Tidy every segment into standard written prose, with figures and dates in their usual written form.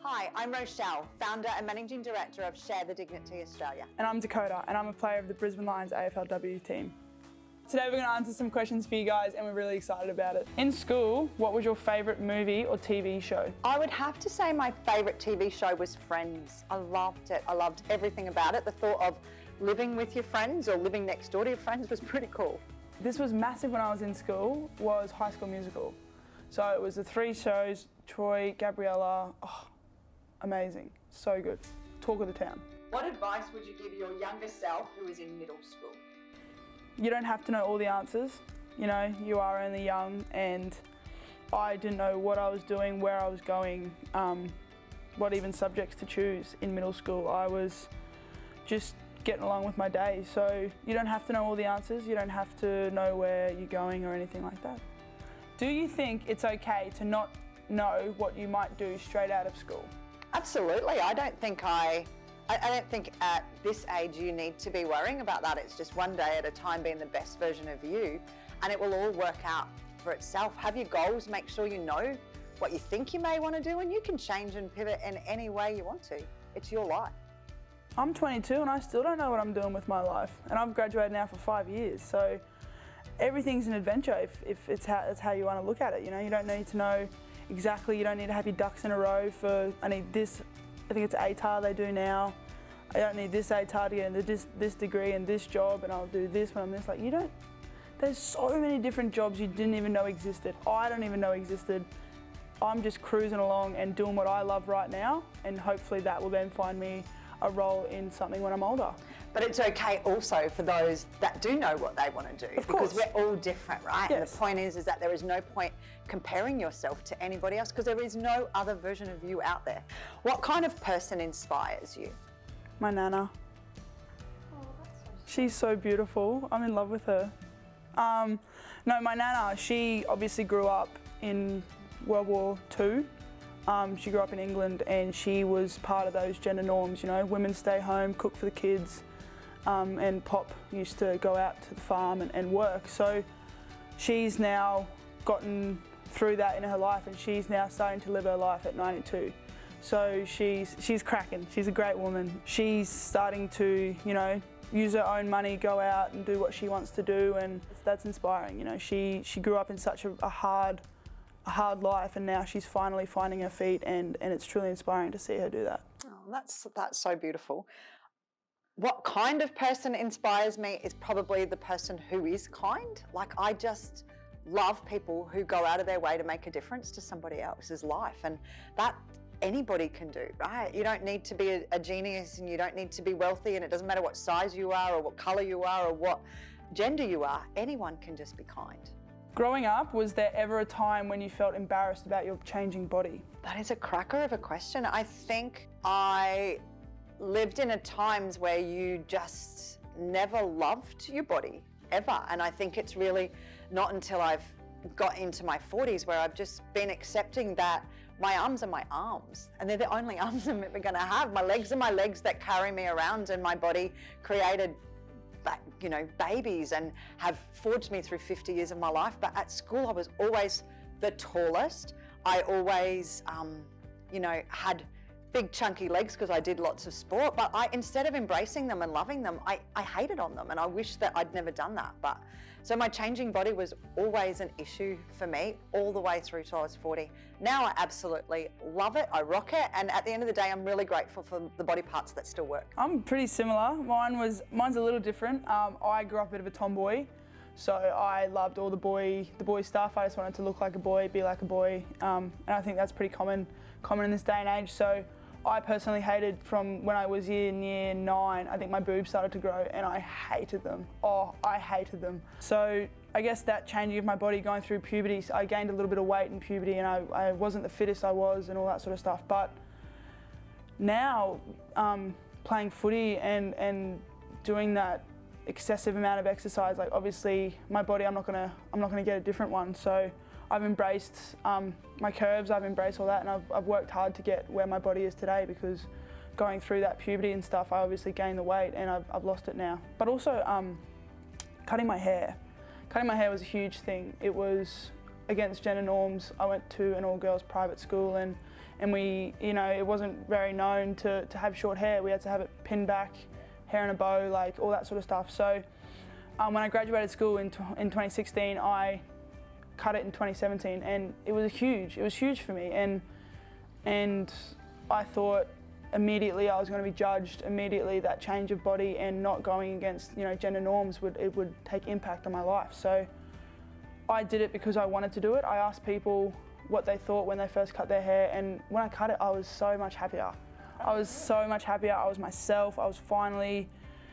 Hi, I'm Rochelle, founder and managing director of Share the Dignity Australia. And I'm Dakota, and I'm a player of the Brisbane Lions AFLW team. Today we're going to answer some questions for you guys, and we're really excited about it. In school, what was your favourite movie or TV show? I would have to say my favourite TV show was Friends. I loved it. I loved everything about it. The thought of living with your friends or living next door to your friends was pretty cool. This was massive when I was in school, was High School Musical. So it was the 3 shows, Troy, Gabriella, amazing, so good. Talk of the town. What advice would you give your younger self who is in middle school? You don't have to know all the answers. You know, you are only young, and I didn't know what I was doing, where I was going, what even subjects to choose in middle school. I was just getting along with my day. So you don't have to know all the answers. You don't have to know where you're going or anything like that. Do you think it's okay to not know what you might do straight out of school? Absolutely. I don't think at this age you need to be worrying about that. It's just one day at a time being the best version of you, and it will all work out for itself. Have your goals, make sure you know what you think you may want to do, and you can change and pivot in any way you want to. It's your life. I'm 22 and I still don't know what I'm doing with my life, and I've graduated now for 5 years, so everything's an adventure if it's how you want to look at it. You know, you don't need to know exactly, you don't need to have your ducks in a row for, I need this, I think it's ATAR they do now. I don't need this ATAR to get into this degree and this job, and I'll do this when I'm this. Like, you don't, there's so many different jobs you didn't even know existed. I don't even know existed. I'm just cruising along and doing what I love right now, and hopefully that will then find me a role in something when I'm older. But it's okay also for those that do know what they want to do, because we're all different, right? Yes. And the point is that there is no point comparing yourself to anybody else, because there is no other version of you out there. What kind of person inspires you? My nana. Oh, that's so sweet. She's so beautiful. I'm in love with her. No, my nana, she obviously grew up in World War II. She grew up in England, and she was part of those gender norms, you know, women stay home, cook for the kids, and Pop used to go out to the farm and work. So she's now gotten through that in her life, and she's now starting to live her life at 92. So she's cracking. She's a great woman. She's starting to, you know, use her own money, go out and do what she wants to do, and that's inspiring. You know, she grew up in such a hard life, and now she's finally finding her feet, and it's truly inspiring to see her do that. Oh, that's so beautiful. What kind of person inspires me is probably the person who is kind. Like, I just love people who go out of their way to make a difference to somebody else's life, and that anybody can do, right? You don't need to be a genius, and you don't need to be wealthy, and it doesn't matter what size you are or what colour you are or what gender you are. Anyone can just be kind. Growing up, was there ever a time when you felt embarrassed about your changing body? That is a cracker of a question. I think I lived in times where you just never loved your body, ever. And I think it's really not until I've got into my 40s where I've just been accepting that my arms are my arms, and they're the only arms I'm ever gonna have. My legs are my legs that carry me around, and my body created, you know, babies and have forged me through 50 years of my life. But at school, I was always the tallest. I always, you know, had big chunky legs because I did lots of sport, but instead of embracing them and loving them, I hated on them, and I wish that I'd never done that. But so my changing body was always an issue for me all the way through till I was 40. Now I absolutely love it, I rock it, and at the end of the day, I'm really grateful for the body parts that still work. I'm pretty similar. Mine's a little different. I grew up a bit of a tomboy, so I loved all the boy stuff. I just wanted to look like a boy, be like a boy, and I think that's pretty common in this day and age. So I personally hated, from when I was in year 9, I think my boobs started to grow, and I hated them. Oh, I hated them. So I guess that changing of my body, going through puberty, I gained a little bit of weight in puberty, and I wasn't the fittest I was and all that sort of stuff. But now, playing footy and doing that excessive amount of exercise, like, obviously my body, I'm not gonna get a different one. So I've embraced my curves, I've embraced all that, and I've worked hard to get where my body is today, because going through that puberty and stuff, I obviously gained the weight, and I've lost it now. But also cutting my hair. Cutting my hair was a huge thing. It was against gender norms. I went to an all-girls private school, and and we, you know, it wasn't very known to have short hair. We had to have it pinned back, hair in a bow, like all that sort of stuff. So when I graduated school in 2016, I cut it in 2017, and it was huge for me. And I thought immediately I was going to be judged. Immediately that change of body and not going against, you know, gender norms would take impact on my life. So I did it because I wanted to do it. I asked people what they thought when they first cut their hair, and when I cut it, I was so much happier. I was so much happier. I was myself. I was finally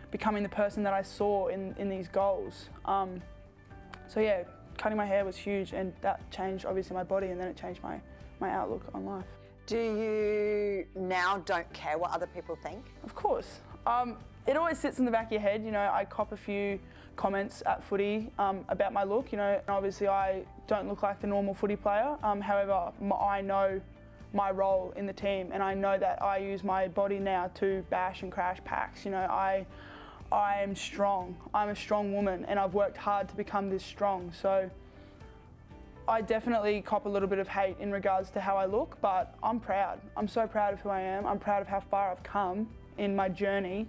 becoming the person that I saw in these goals. So yeah, cutting my hair was huge, and that changed obviously my body, and then it changed my outlook on life. Do you now don't care what other people think? Of course. It always sits in the back of your head. You know, I cop a few comments at footy about my look. You know, and obviously I don't look like the normal footy player. However, I know my role in the team, and I know that I use my body now to bash and crash packs. You know, I am strong. I'm a strong woman, and I've worked hard to become this strong. So I definitely cop a little bit of hate in regards to how I look, but I'm proud. I'm so proud of who I am. I'm proud of how far I've come in my journey,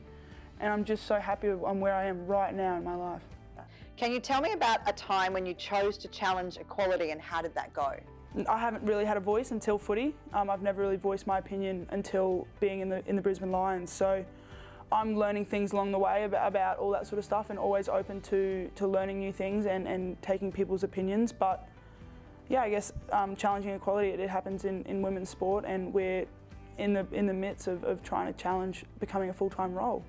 and I'm just so happy on where I am right now in my life. Can you tell me about a time when you chose to challenge equality, and how did that go? I haven't really had a voice until footy. I've never really voiced my opinion until being in the Brisbane Lions. So I'm learning things along the way about all that sort of stuff, and always open to learning new things and taking people's opinions. But yeah, I guess challenging equality, it happens in women's sport, and we're in the midst of trying to challenge becoming a full-time role.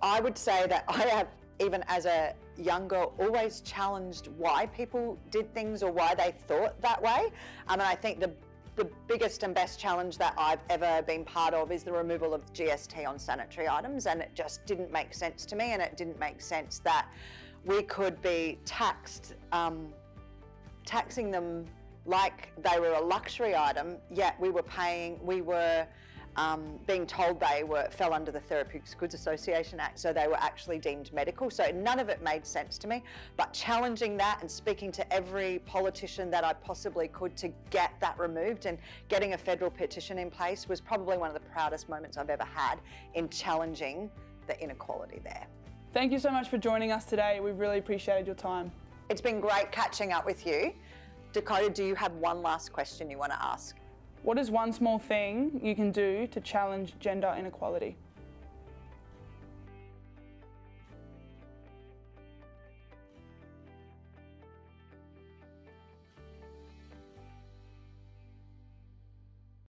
I would say that I have, even as a young girl, always challenged why people did things or why they thought that way. And I think the biggest and best challenge that I've ever been part of is the removal of GST on sanitary items, and it just didn't make sense to me, and it didn't make sense that we could be taxing them like they were a luxury item, yet we were being told they fell under the Therapeutics Goods Association Act, so they were actually deemed medical. So none of it made sense to me. But challenging that and speaking to every politician that I possibly could to get that removed, and getting a federal petition in place, was probably one of the proudest moments I've ever had in challenging the inequality there. Thank you so much for joining us today. We've really appreciated your time. It's been great catching up with you. Dakota, do you have one last question you want to ask? What is one small thing you can do to challenge gender inequality?